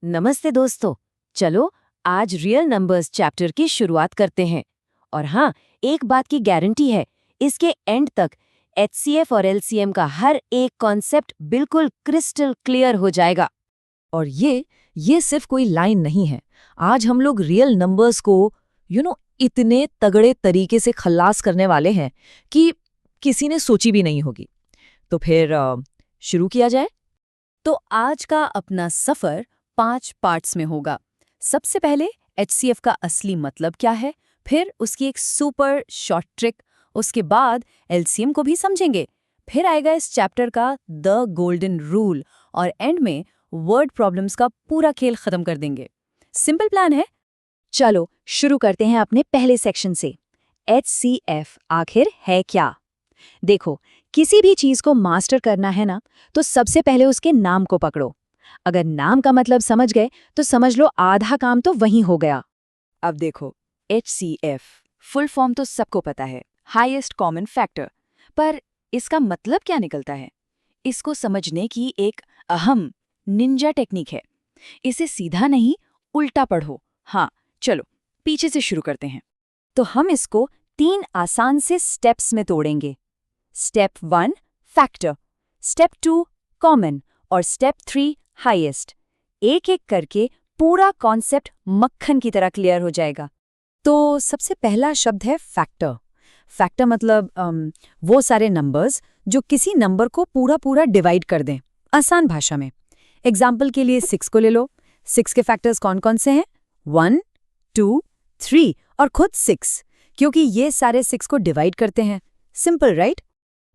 नमस्ते दोस्तों। चलो आज रियल नंबर्स चैप्टर की शुरुआत करते हैं। और हाँ, एक बात की गारंटी है, इसके एंड तक एचसीएफ और एलसीएम का हर एक कॉन्सेप्ट बिल्कुल क्रिस्टल क्लियर हो जाएगा। और ये सिर्फ कोई लाइन नहीं है। आज हम लोग रियल नंबर्स को इतने तगड़े तरीके से खल्लास करने वाले हैं कि किसी ने सोची भी नहीं होगी। तो फिर शुरू किया जाए। तो आज का अपना सफर 5 पार्ट्स में होगा। सबसे पहले एचसीएफ का असली मतलब क्या है, फिर उसकी एक सुपर शॉर्ट ट्रिक, उसके बाद एलसीएम को भी समझेंगे, फिर आएगा इस चैप्टर का द गोल्डन रूल और एंड में वर्ड प्रॉब्लम्स का पूरा खेल खत्म कर देंगे। सिंपल प्लान है। चलो शुरू करते हैं अपने पहले सेक्शन से। एचसीएफ आखिर है क्या? देखो, किसी भी चीज को मास्टर करना है ना, तो सबसे पहले उसके नाम को पकड़ो। अगर नाम का मतलब समझ गए तो समझ लो आधा काम तो वहीं हो गया। अब देखो, HCF फुल फॉर्म तो सबको पता है, हाईएस्ट कॉमन फैक्टर। पर इसका मतलब क्या निकलता है? इसको समझने की एक अहम निंजा टेक्निक है। इसे सीधा नहीं, उल्टा पढ़ो। हाँ, चलो पीछे से शुरू करते हैं। तो हम इसको 3 आसान से स्टेप्स में तोड़ेंगे। स्टेप 1 फैक्टर, स्टेप 2 कॉमन और स्टेप 3 हाईएस्ट। एक एक करके पूरा कॉन्सेप्ट मक्खन की तरह क्लियर हो जाएगा। तो सबसे पहला शब्द है फैक्टर। फैक्टर मतलब वो सारे नंबर्स जो किसी नंबर को पूरा डिवाइड कर दें, आसान भाषा में। एग्जाम्पल के लिए 6 को ले लो। 6 के फैक्टर्स कौन कौन से हैं? 1, 2, 3 और खुद 6, क्योंकि ये सारे 6 को डिवाइड करते हैं। Simple right?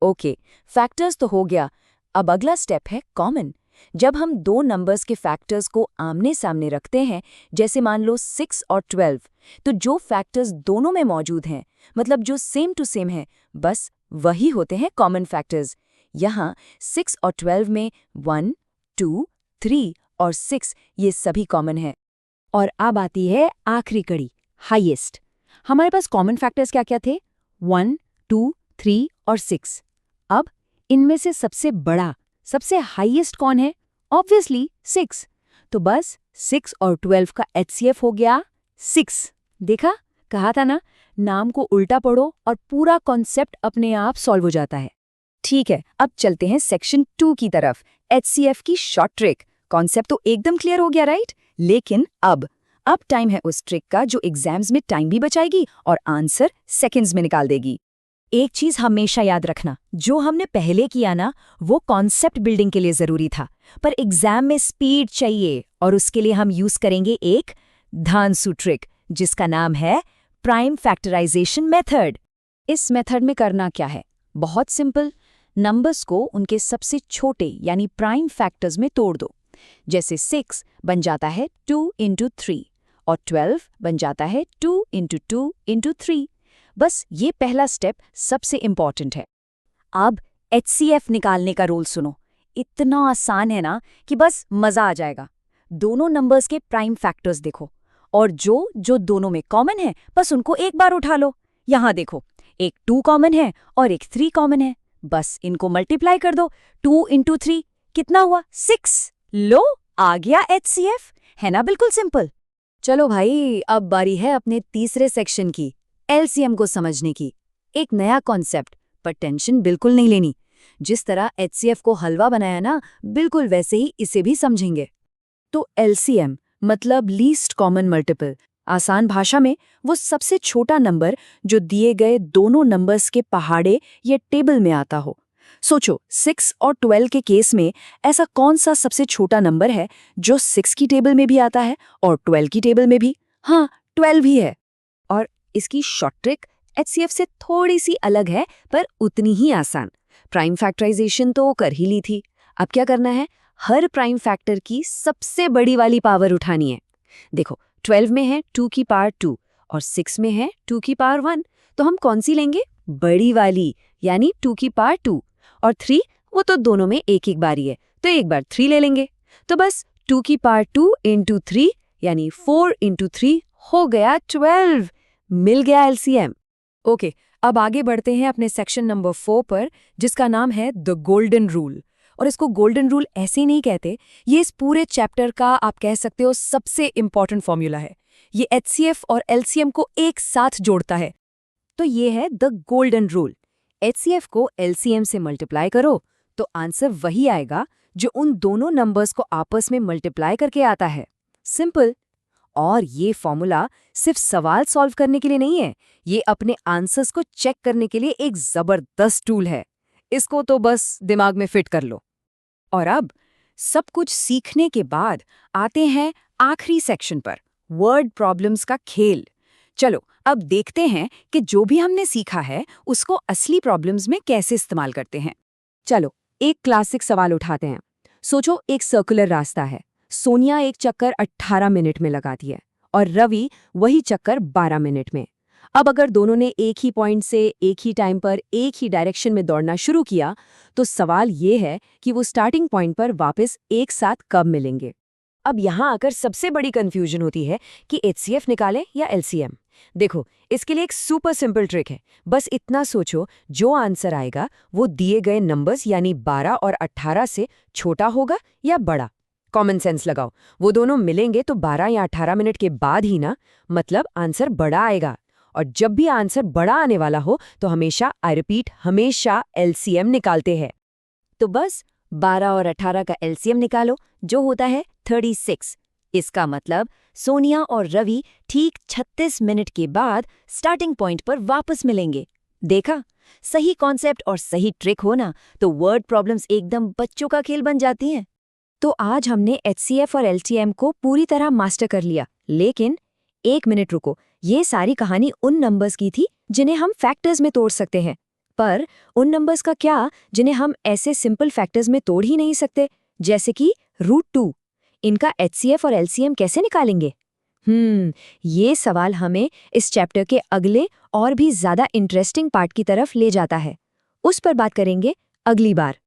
ओके, फैक्टर्स तो हो गया। अब अगला स्टेप है कॉमन। जब हम दो नंबर्स के फैक्टर्स को आमने सामने रखते हैं, जैसे मान लो 6 और 12, तो जो फैक्टर्स दोनों में मौजूद हैं, मतलब जो सेम टू सेम हैं, बस वही होते हैं कॉमन फैक्टर्स। यहाँ 6 और 12 में 1, 2, 3 और 6 ये सभी कॉमन हैं। और अब आती है आखिरी कड़ी, हाईएस्ट। हमारे पास कॉमन फैक्टर्स क्या क्या थे? 1, 2, 3 और 6। अब इनमें से सबसे बड़ा, सबसे हाईएस्ट कौन है? ऑब्वियसली 6। तो बस 6 और 12 का एचसीएफ हो गया 6। देखा, कहा था ना, नाम को उल्टा पढ़ो और पूरा कॉन्सेप्ट अपने आप सॉल्व हो जाता है। ठीक है, अब चलते हैं सेक्शन 2 की तरफ। HCF की शॉर्ट ट्रिक। कॉन्सेप्ट तो एकदम क्लियर हो गया राइट? लेकिन अब टाइम है उस ट्रिक का जो एग्जाम्स में टाइम भी बचाएगी और आंसर सेकंड्स में निकाल देगी। एक चीज हमेशा याद रखना, जो हमने पहले किया ना, वो कॉन्सेप्ट बिल्डिंग के लिए जरूरी था, पर एग्जाम में स्पीड चाहिए और उसके लिए हम यूज करेंगे एक धांसू ट्रिक, जिसका नाम है प्राइम फैक्टराइजेशन मेथड। इस मेथड में करना क्या है? बहुत सिंपल। नंबर्स को उनके सबसे छोटे यानी प्राइम फैक्टर्स में तोड़ दो। जैसे 6 बन जाता है 2 इंटू 3 और 12 बन जाता है 2 इंटू 2 इंटू 3। बस ये पहला स्टेप सबसे इम्पॉर्टेंट है। अब एचसीएफ निकालने का रूल सुनो। इतना आसान है ना कि बस मजा आ जाएगा। दोनों नंबर्स के प्राइम फैक्टर्स देखो और जो दोनों में कॉमन है, बस उनको एक बार उठा लो। यहाँ देखो, एक 2 कॉमन है और एक 3 कॉमन है। बस इनको मल्टीप्लाई कर दो। 2 इंटू 3 कितना हुआ? 6। लो, आ गया एचसीएफ। है ना बिल्कुल सिंपल। चलो भाई, अब बारी है अपने तीसरे सेक्शन की, एलसीएम को समझने की। एक नया कॉन्सेप्ट, पर टेंशन बिल्कुल नहीं लेनी। जिस तरह एचसीएफ को हलवा बनाया ना, बिल्कुल वैसे ही इसे भी समझेंगे। तो एलसीएम मतलब लीस्ट कॉमन मल्टीपल। आसान भाषा में वो सबसे छोटा नंबर जो दिए गए दोनों नंबर्स के पहाड़े या टेबल में आता हो। सोचो, 6 और 12 के केस में ऐसा कौन सा सबसे छोटा नंबर है जो 6 की टेबल में भी आता है और 12 की टेबल में भी? हाँ, 12 ही है। और इसकी शॉर्ट ट्रिक एचसीएफ से थोड़ी सी अलग है, पर उतनी ही आसान। प्राइम फैक्टराइजेशन तो कर ही ली थी। अब क्या करना है? हर प्राइम फैक्टर की सबसे बड़ी वाली पावर उठानी है। देखो, 12 में है 2 की पावर 2 और 6 में है 2 की पावर 1। तो हम कौन सी लेंगे? बड़ी वाली, यानी 2 की पावर 2। और 3, वो तो दोनों में एक एक बारी है, तो एक बार 3 ले लेंगे। तो बस 2 की पावर 2 इंटू 3 यानी 4 इंटू 3 हो गया 12। मिल गया एलसीएम। ओके, अब आगे बढ़ते हैं अपने सेक्शन नंबर 4 पर, जिसका नाम है द गोल्डन रूल। और इसको गोल्डन रूल ऐसे ही नहीं कहते, ये इस पूरे चैप्टर का आप कह सकते हो सबसे इम्पॉर्टेंट फॉर्मूला है। ये HCF और LCM को एक साथ जोड़ता है। तो ये है द गोल्डन रूल। HCF को LCM से मल्टीप्लाई करो तो आंसर वही आएगा जो उन दोनों नंबर्स को आपस में मल्टीप्लाई करके आता है। सिंपल। और ये फॉर्मूला सिर्फ सवाल सॉल्व करने के लिए नहीं है, ये अपने आंसर्स को चेक करने के लिए एक जबरदस्त टूल है। इसको तो बस दिमाग में फिट कर लो। और अब सब कुछ सीखने के बाद आते हैं आखिरी सेक्शन पर, वर्ड प्रॉब्लम्स का खेल। चलो अब देखते हैं कि जो भी हमने सीखा है उसको असली प्रॉब्लम्स में कैसे इस्तेमाल करते हैं। चलो एक क्लासिक सवाल उठाते हैं। सोचो एक सर्कुलर रास्ता है। सोनिया एक चक्कर 18 मिनट में लगाती है और रवि वही चक्कर 12 मिनट में। अब अगर दोनों ने एक ही पॉइंट से एक ही टाइम पर एक ही डायरेक्शन में दौड़ना शुरू किया तो सवाल ये है कि वो स्टार्टिंग पॉइंट पर वापस एक साथ कब मिलेंगे। अब यहाँ आकर सबसे बड़ी कंफ्यूजन होती है कि HCF निकालें या LCM। देखो इसके लिए एक सुपर सिंपल ट्रिक है। बस इतना सोचो, जो आंसर आएगा वो दिए गए नंबर्स यानी 12 और 18 से छोटा होगा या बड़ा। कॉमन सेंस लगाओ, वो दोनों मिलेंगे तो 12 या 18 मिनट के बाद ही ना, मतलब आंसर बड़ा आएगा। और जब भी आंसर बड़ा आने वाला हो तो हमेशा, आई रिपीट, हमेशा LCM निकालते हैं। तो बस 12 और 18 का LCM निकालो, जो होता है 36। इसका मतलब सोनिया और रवि ठीक 36 मिनट के बाद स्टार्टिंग पॉइंट पर वापस मिलेंगे। देखा, सही कॉन्सेप्ट और सही ट्रिक हो ना तो वर्ड प्रॉब्लम्स एकदम बच्चों का खेल बन जाती हैं। तो आज हमने HCF और LCM को पूरी तरह मास्टर कर लिया, लेकिन एक मिनट रुको, ये सारी कहानी उन नंबर्स की थी जिन्हें हम फैक्टर्स में तोड़ सकते हैं। पर उन नंबर्स का क्या जिन्हें हम ऐसे सिंपल फैक्टर्स में तोड़ ही नहीं सकते, जैसे कि √2। इनका HCF और LCM कैसे निकालेंगे? ये सवाल हमें इस चैप्टर के अगले और भी ज्यादा इंटरेस्टिंग पार्ट की तरफ ले जाता है। उस पर बात करेंगे अगली बार।